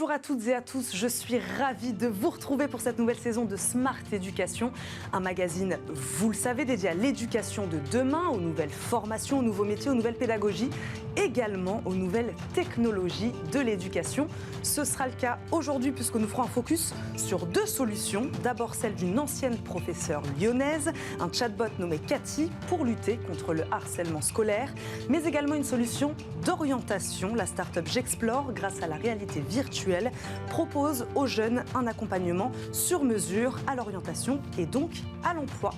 Bonjour à toutes et à tous, je suis ravie de vous retrouver pour cette nouvelle saison de Smart Éducation, un magazine, vous le savez, dédié à l'éducation de demain, aux nouvelles formations, aux nouveaux métiers, aux nouvelles pédagogies, également aux nouvelles technologies de l'éducation. Ce sera le cas aujourd'hui puisque nous ferons un focus sur deux solutions. D'abord celle d'une ancienne professeure lyonnaise, un chatbot nommé Cathy pour lutter contre le harcèlement scolaire, mais également une solution d'orientation. La start-up J'Explore, grâce à la réalité virtuelle, propose aux jeunes un accompagnement sur mesure à l'orientation et donc à l'emploi.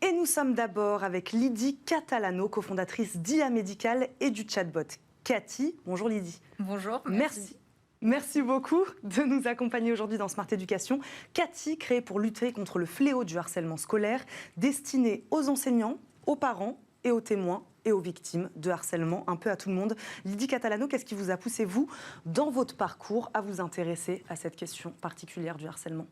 Et nous sommes d'abord avec Lydie Catalano, cofondatrice d'IA Médical et du chatbot Cathy. Bonjour Lydie. Bonjour. Merci beaucoup de nous accompagner aujourd'hui dans Smart Éducation. Cathy, créée pour lutter contre le fléau du harcèlement scolaire, destinée aux enseignants, aux parents et aux témoins et aux victimes de harcèlement, un peu à tout le monde. Lydie Catalano, qu'est-ce qui vous a poussé, vous, dans votre parcours, à vous intéresser à cette question particulière du harcèlement ?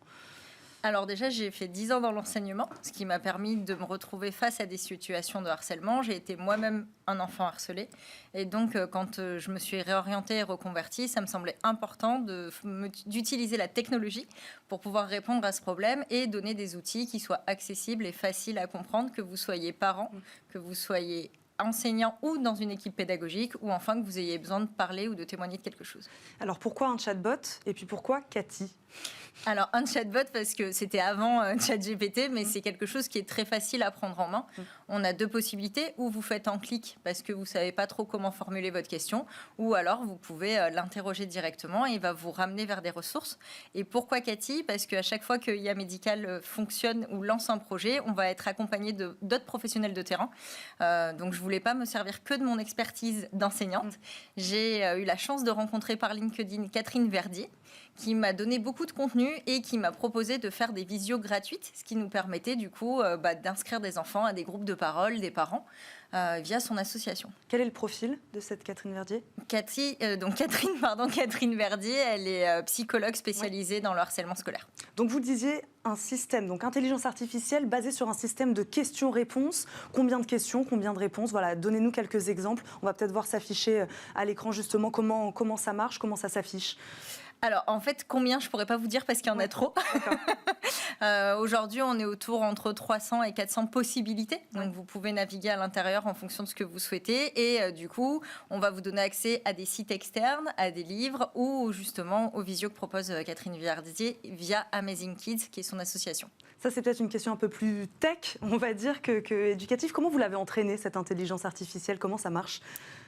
Alors déjà, j'ai fait 10 ans dans l'enseignement, ce qui m'a permis de me retrouver face à des situations de harcèlement. J'ai été moi-même un enfant harcelé. Et donc, quand je me suis réorientée et reconvertie, ça me semblait important d'utiliser la technologie pour pouvoir répondre à ce problème et donner des outils qui soient accessibles et faciles à comprendre, que vous soyez parent, que vous soyez enseignant ou dans une équipe pédagogique, ou enfin que vous ayez besoin de parler ou de témoigner de quelque chose. Alors pourquoi un chatbot et puis pourquoi Cathy ? Alors, un chatbot, parce que c'était avant ChatGPT, mais c'est quelque chose qui est très facile à prendre en main. On a deux possibilités, ou vous faites en clic parce que vous ne savez pas trop comment formuler votre question, ou alors vous pouvez l'interroger directement et il va vous ramener vers des ressources. Et pourquoi Cathy ? Parce qu'à chaque fois que IA Médical fonctionne ou lance un projet, on va être accompagné d'autres professionnels de terrain. Donc, je ne voulais pas me servir que de mon expertise d'enseignante. J'ai eu la chance de rencontrer par LinkedIn Catherine Verdier, qui m'a donné beaucoup de contenu et qui m'a proposé de faire des visios gratuites, ce qui nous permettait du coup d'inscrire des enfants à des groupes de parole, des parents, via son association. Quel est le profil de cette Catherine Verdier ? Catherine Verdier, elle est psychologue spécialisée dans le harcèlement scolaire. Donc vous disiez un système, donc intelligence artificielle basée sur un système de questions-réponses. Combien de questions, combien de réponses ? Voilà, donnez-nous quelques exemples. On va peut-être voir s'afficher à l'écran justement comment ça marche, comment ça s'affiche. Alors, en fait, combien, je ne pourrais pas vous dire parce qu'il y en a trop. Aujourd'hui, on est autour entre 300 et 400 possibilités. Donc, vous pouvez naviguer à l'intérieur en fonction de ce que vous souhaitez. Et du coup, on va vous donner accès à des sites externes, à des livres ou justement aux visios que propose Catherine Verdier via Amazing Kids, qui est son association. Ça, c'est peut-être une question un peu plus tech, on va dire, que éducative. Comment vous l'avez entraînée, cette intelligence artificielle ? Comment ça marche ?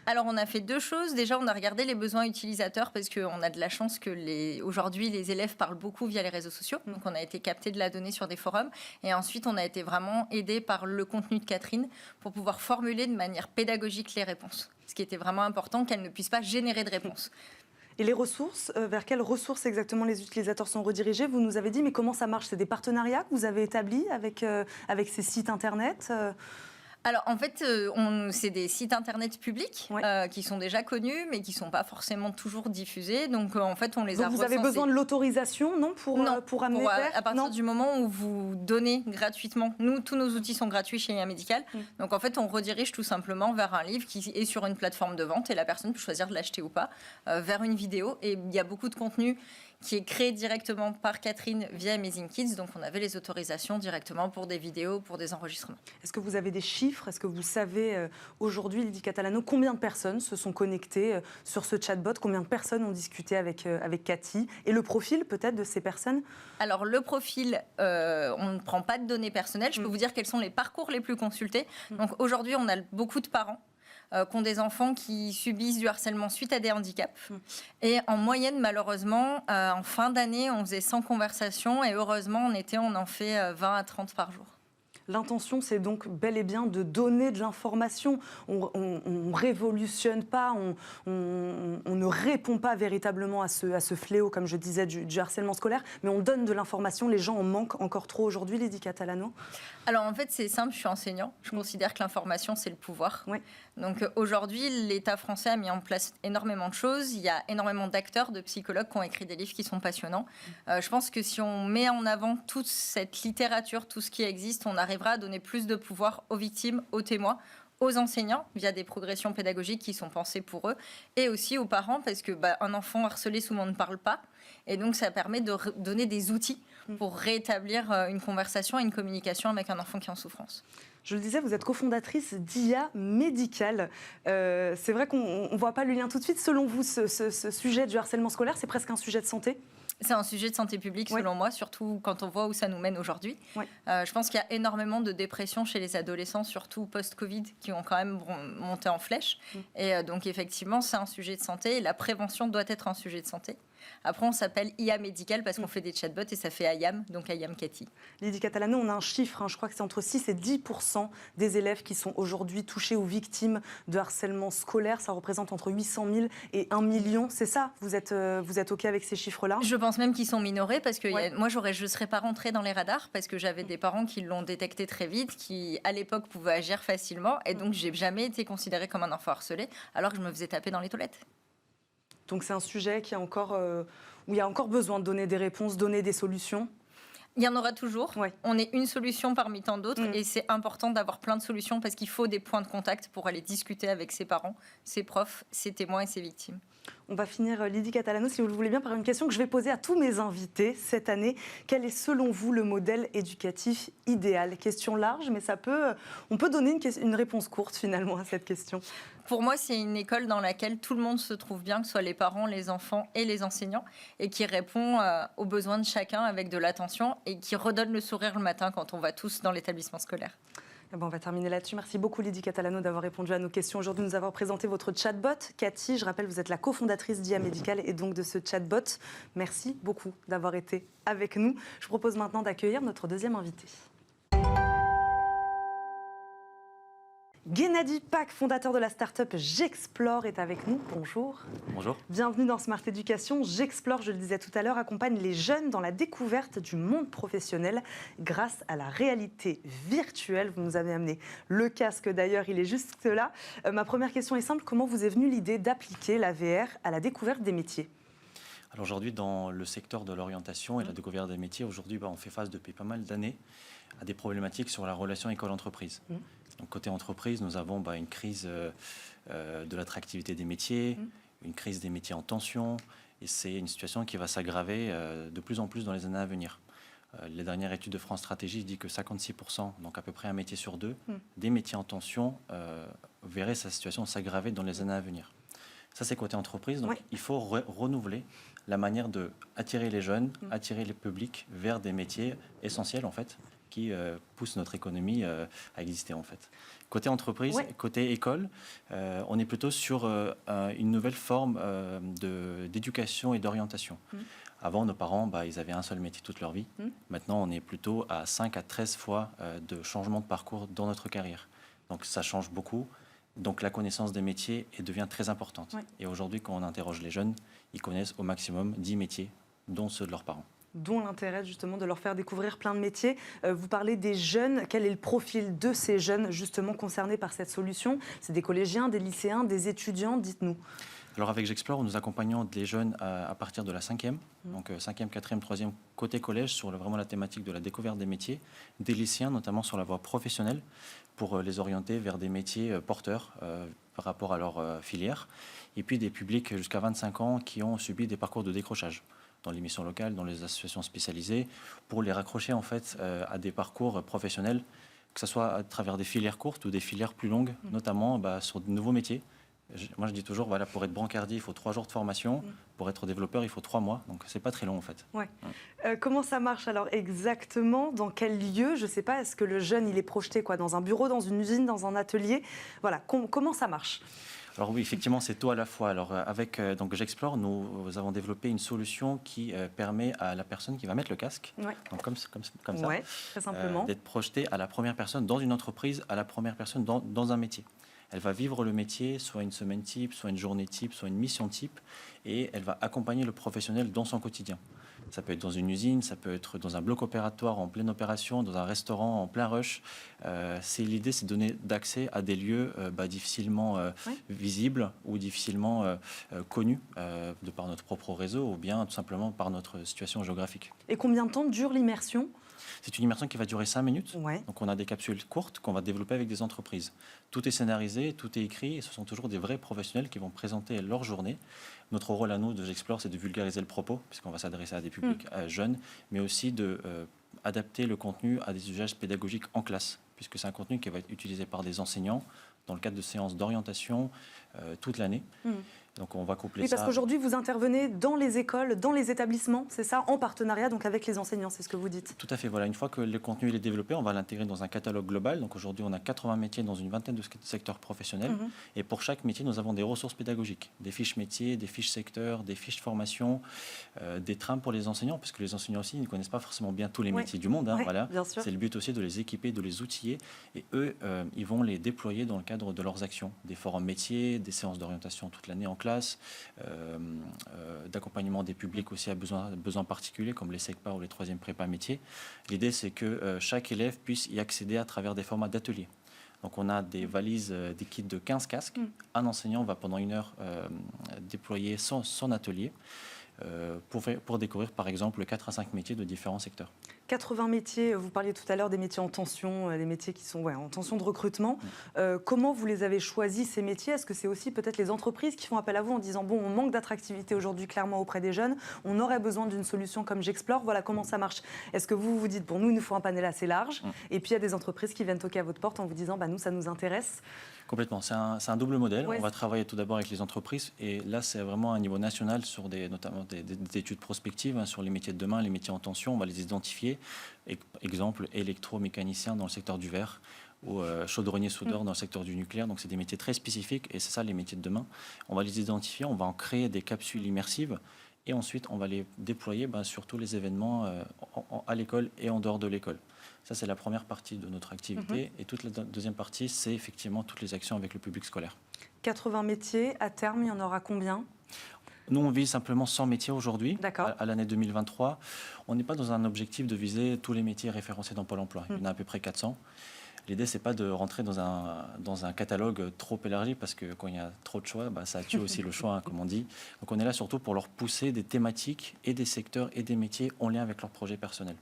Alors, on a fait deux choses. Déjà, on a regardé les besoins utilisateurs parce qu'on a de la chance que aujourd'hui, les élèves parlent beaucoup via les réseaux sociaux. Donc, on a été capté de la donnée sur des forums. Et ensuite, on a été vraiment aidé par le contenu de Catherine pour pouvoir formuler de manière pédagogique les réponses. Ce qui était vraiment important, qu'elle ne puisse pas générer de réponses. Et les ressources, vers quelles ressources exactement les utilisateurs sont redirigés ? Vous nous avez dit, mais comment ça marche ? C'est des partenariats que vous avez établis avec ces sites internet ? Alors, en fait, c'est des sites internet publics qui sont déjà connus, mais qui ne sont pas forcément toujours diffusés. Donc, en fait, on les a recensés. Vous avez besoin de l'autorisation, non, pour amener vers... À partir du moment où vous donnez gratuitement, tous nos outils sont gratuits chez IA Médical. Donc, en fait, on redirige tout simplement vers un livre qui est sur une plateforme de vente et la personne peut choisir de l'acheter ou pas, vers une vidéo. Et il y a beaucoup de contenu qui est créé directement par Catherine via Amazing Kids. Donc, on avait les autorisations directement pour des vidéos, pour des enregistrements. Est-ce que vous avez des chiffres ? Est-ce que vous savez aujourd'hui, Lydie Catalano, combien de personnes se sont connectées sur ce chatbot ? Combien de personnes ont discuté avec Cathy ? Et le profil peut-être de ces personnes ? Alors, le profil, on ne prend pas de données personnelles. Je peux vous dire quels sont les parcours les plus consultés. Donc, aujourd'hui, on a beaucoup de parents qui ont des enfants qui subissent du harcèlement suite à des handicaps. Et en moyenne, malheureusement, en fin d'année, on faisait 100 conversations et heureusement, en été, on en fait 20 à 30 par jour. L'intention, c'est donc bel et bien de donner de l'information. On ne révolutionne pas, on ne répond pas véritablement à ce fléau, comme je disais, du harcèlement scolaire, mais on donne de l'information. Les gens en manquent encore trop aujourd'hui, Lydie Catalano. Alors en fait, c'est simple, je suis enseignant. Je considère que l'information, c'est le pouvoir. Oui. Donc aujourd'hui, l'État français a mis en place énormément de choses. Il y a énormément d'acteurs, de psychologues qui ont écrit des livres qui sont passionnants. Je pense que si on met en avant toute cette littérature, tout ce qui existe, on arrivera à donner plus de pouvoir aux victimes, aux témoins, aux enseignants via des progressions pédagogiques qui sont pensées pour eux, et aussi aux parents parce que un enfant harcelé souvent ne parle pas, et donc ça permet de donner des outils pour rétablir une conversation et une communication avec un enfant qui est en souffrance. Je le disais, vous êtes cofondatrice d'IA Médicale. C'est vrai qu'on ne voit pas le lien tout de suite. Selon vous, ce sujet du harcèlement scolaire, c'est presque un sujet de santé ? C'est un sujet de santé publique, selon moi, surtout quand on voit où ça nous mène aujourd'hui. Je pense qu'il y a énormément de dépression chez les adolescents, surtout post-Covid, qui ont quand même monté en flèche. Et donc, effectivement, c'est un sujet de santé et la prévention doit être un sujet de santé. Après, on s'appelle IA Médicale parce qu'on fait des chatbots et ça fait IAM, donc IAM Cathy. Lydie Catalano, on a un chiffre, je crois que c'est entre 6 et 10% des élèves qui sont aujourd'hui touchés ou victimes de harcèlement scolaire. Ça représente entre 800 000 et 1 million. C'est ça ? Vous êtes OK avec ces chiffres-là ? Je pense même qu'ils sont minorés parce que moi, je ne serais pas rentrée dans les radars parce que j'avais des parents qui l'ont détecté très vite, qui, à l'époque, pouvaient agir facilement. Et donc, je n'ai jamais été considérée comme un enfant harcelé alors que je me faisais taper dans les toilettes. Donc c'est un sujet qui est encore, où il y a encore besoin de donner des réponses, donner des solutions. Il y en aura toujours. On est une solution parmi tant d'autres et c'est important d'avoir plein de solutions parce qu'il faut des points de contact pour aller discuter avec ses parents, ses profs, ses témoins et ses victimes. On va finir, Lydie Catalano, si vous le voulez bien, par une question que je vais poser à tous mes invités cette année. Quel est selon vous le modèle éducatif idéal ? Question large, mais on peut donner une réponse courte finalement à cette question. Pour moi, c'est une école dans laquelle tout le monde se trouve bien, que ce soit les parents, les enfants et les enseignants, et qui répond aux besoins de chacun avec de l'attention et qui redonne le sourire le matin quand on va tous dans l'établissement scolaire. On va terminer là-dessus. Merci beaucoup Lydie Catalano d'avoir répondu à nos questions aujourd'hui, de nous avoir présenté votre chatbot. Cathy, je rappelle, vous êtes la cofondatrice d'IA Médicale et donc de ce chatbot. Merci beaucoup d'avoir été avec nous. Je vous propose maintenant d'accueillir notre deuxième invité. Gennady Pak, fondateur de la start-up J'Explore, est avec nous. Bonjour. Bonjour. Bienvenue dans Smart Education. J'Explore, je le disais tout à l'heure, accompagne les jeunes dans la découverte du monde professionnel grâce à la réalité virtuelle. Vous nous avez amené le casque d'ailleurs, il est juste là. Ma première question est simple. Comment vous est venue l'idée d'appliquer la VR à la découverte des métiers ? Alors aujourd'hui, dans le secteur de l'orientation et la découverte des métiers, aujourd'hui, on fait face depuis pas mal d'années à des problématiques sur la relation école-entreprise. Donc, côté entreprise, nous avons une crise de l'attractivité des métiers, une crise des métiers en tension, et c'est une situation qui va s'aggraver de plus en plus dans les années à venir. Les dernières études de France Stratégie disent que 56%, donc à peu près un métier sur deux, des métiers en tension verraient sa situation s'aggraver dans les années à venir. Ça, c'est côté entreprise. Donc, il faut renouveler la manière d'attirer les jeunes, attirer les publics vers des métiers essentiels, en fait, qui poussent notre économie à exister, en fait. Côté entreprise, côté école, on est plutôt sur une nouvelle forme d'éducation et d'orientation. Avant, nos parents, ils avaient un seul métier toute leur vie. Maintenant, on est plutôt à 5 à 13 fois de changement de parcours dans notre carrière. Donc, ça change beaucoup. Donc la connaissance des métiers devient très importante. Et aujourd'hui, quand on interroge les jeunes, ils connaissent au maximum 10 métiers, dont ceux de leurs parents. Dont l'intérêt justement de leur faire découvrir plein de métiers. Vous parlez des jeunes, quel est le profil de ces jeunes justement concernés par cette solution ? C'est des collégiens, des lycéens, des étudiants, dites-nous. Alors avec J'Explore, nous accompagnons les jeunes à partir de la 5e, donc 5e, 4e, 3e, côté collège, sur vraiment la thématique de la découverte des métiers, des lycéens notamment sur la voie professionnelle, pour les orienter vers des métiers porteurs par rapport à leur filière, et puis des publics jusqu'à 25 ans qui ont subi des parcours de décrochage dans les missions locales, dans les associations spécialisées, pour les raccrocher en fait à des parcours professionnels, que ce soit à travers des filières courtes ou des filières plus longues, notamment sur de nouveaux métiers. Moi, je dis toujours, pour être brancardier, il faut 3 jours de formation. Pour être développeur, il faut 3 mois. Donc, c'est pas très long, en fait. Comment ça marche, alors, exactement ? Dans quel lieu ? Je ne sais pas, est-ce que le jeune, il est projeté dans un bureau, dans une usine, dans un atelier ? Voilà, comment ça marche ? Alors oui, effectivement, c'est tout à la fois. Alors, avec J'Explore, nous avons développé une solution qui permet à la personne qui va mettre le casque, donc comme ça, très simplement, d'être projetée à la première personne dans une entreprise, à la première personne dans un métier. Elle va vivre le métier, soit une semaine type, soit une journée type, soit une mission type, et elle va accompagner le professionnel dans son quotidien. Ça peut être dans une usine, ça peut être dans un bloc opératoire en pleine opération, dans un restaurant en plein rush. L'idée, c'est de donner d'accès à des lieux difficilement visibles ou difficilement connus de par notre propre réseau ou bien tout simplement par notre situation géographique. Et combien de temps dure l'immersion ? C'est une immersion qui va durer 5 minutes. Ouais. Donc on a des capsules courtes qu'on va développer avec des entreprises. Tout est scénarisé, tout est écrit, et ce sont toujours des vrais professionnels qui vont présenter leur journée. Notre rôle à nous de J'Explore, c'est de vulgariser le propos, puisqu'on va s'adresser à des publics jeunes, mais aussi de adapter le contenu à des usages pédagogiques en classe, puisque c'est un contenu qui va être utilisé par des enseignants dans le cadre de séances d'orientation toute l'année. Donc on va coupler ça. Parce qu'aujourd'hui, vous intervenez dans les écoles, dans les établissements, c'est ça, en partenariat donc avec les enseignants, c'est ce que vous dites. Tout à fait, voilà. Une fois que le contenu il est développé, on va l'intégrer dans un catalogue global. Donc aujourd'hui, on a 80 métiers dans une vingtaine de secteurs professionnels. Et pour chaque métier, nous avons des ressources pédagogiques, des fiches métiers, des fiches secteurs, des fiches formation, des trames pour les enseignants, parce que les enseignants aussi, ils ne connaissent pas forcément bien tous les métiers du monde. Voilà. C'est le but aussi de les équiper, de les outiller. Et eux, ils vont les déployer dans le cadre de leurs actions, des forums métiers, des séances d'orientation toute l'année en classe, d'accompagnement des publics aussi à besoins particuliers comme les SECPA ou les 3e prépa métiers. L'idée, c'est que chaque élève puisse y accéder à travers des formats d'ateliers. Donc on a des valises, des kits de 15 casques. Un enseignant va pendant 1 heure déployer son atelier pour découvrir par exemple 4 à 5 métiers de différents secteurs. 80 métiers, vous parliez tout à l'heure des métiers en tension, les métiers qui sont en tension de recrutement. Comment vous les avez choisis, ces métiers? Est-ce que c'est aussi peut-être les entreprises qui font appel à vous en disant bon, on manque d'attractivité aujourd'hui clairement auprès des jeunes, on aurait besoin d'une solution comme J'Explore, voilà comment ça marche. Est-ce que vous vous dites bon, nous il nous faut un panel assez large et puis il y a des entreprises qui viennent toquer à votre porte en vous disant bah, nous ça nous intéresse? Complètement, c'est un double modèle. On va travailler tout d'abord avec les entreprises et là c'est vraiment à un niveau national sur notamment des études prospectives sur les métiers de demain, les métiers en tension, on va les identifier. Exemple, électromécanicien dans le secteur du verre ou chaudronnier-soudeur dans le secteur du nucléaire. Donc c'est des métiers très spécifiques et c'est ça les métiers de demain. On va les identifier, on va en créer des capsules immersives et ensuite on va les déployer sur tous les événements à l'école et en dehors de l'école. Ça, c'est la première partie de notre activité. Et toute la deuxième partie, c'est effectivement toutes les actions avec le public scolaire. 80 métiers, à terme, il y en aura combien ? Nous, on vise simplement 100 métiers aujourd'hui, à l'année 2023. On n'est pas dans un objectif de viser tous les métiers référencés dans Pôle emploi. Il y en a à peu près 400. L'idée, ce n'est pas de rentrer dans un catalogue trop élargi, parce que quand il y a trop de choix, ça tue aussi le choix, comme on dit. Donc on est là surtout pour leur pousser des thématiques et des secteurs et des métiers en lien avec leur projet personnel.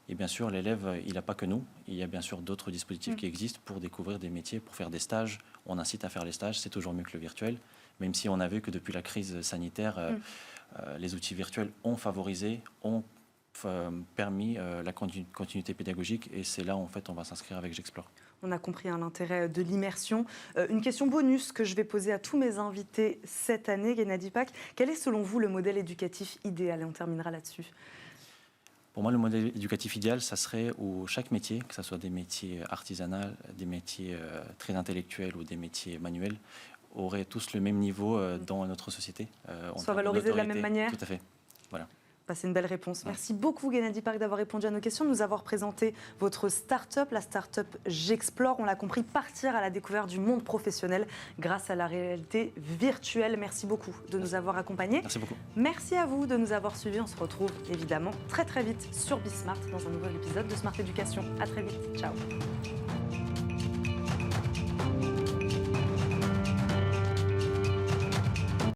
Et bien sûr, l'élève, il n'a pas que nous. Il y a bien sûr d'autres dispositifs qui existent pour découvrir des métiers, pour faire des stages. On incite à faire les stages, c'est toujours mieux que le virtuel. Même si on a vu que depuis la crise sanitaire, les outils virtuels ont favorisé, ont permis la continuité pédagogique. Et c'est là, en fait, on va s'inscrire avec J'Explore. On a compris l'intérêt de l'immersion. Une question bonus que je vais poser à tous mes invités cette année, Gennady Pak. Quel est selon vous le modèle éducatif idéal? Et on terminera là-dessus. Pour moi, le modèle éducatif idéal, ça serait où chaque métier, que ce soit des métiers artisanaux, des métiers très intellectuels ou des métiers manuels, auraient tous le même niveau dans notre société. Soit valorisés de la même manière. Tout à fait. Voilà. C'est une belle réponse. Merci beaucoup, Gennady Pak, d'avoir répondu à nos questions, de nous avoir présenté votre start-up, la start-up J'Explore. On l'a compris, partir à la découverte du monde professionnel grâce à la réalité virtuelle. Merci beaucoup de nous avoir accompagnés. Merci beaucoup. Merci à vous de nous avoir suivis. On se retrouve évidemment très très vite sur Bismart dans un nouvel épisode de Smart Éducation. À très vite. Ciao.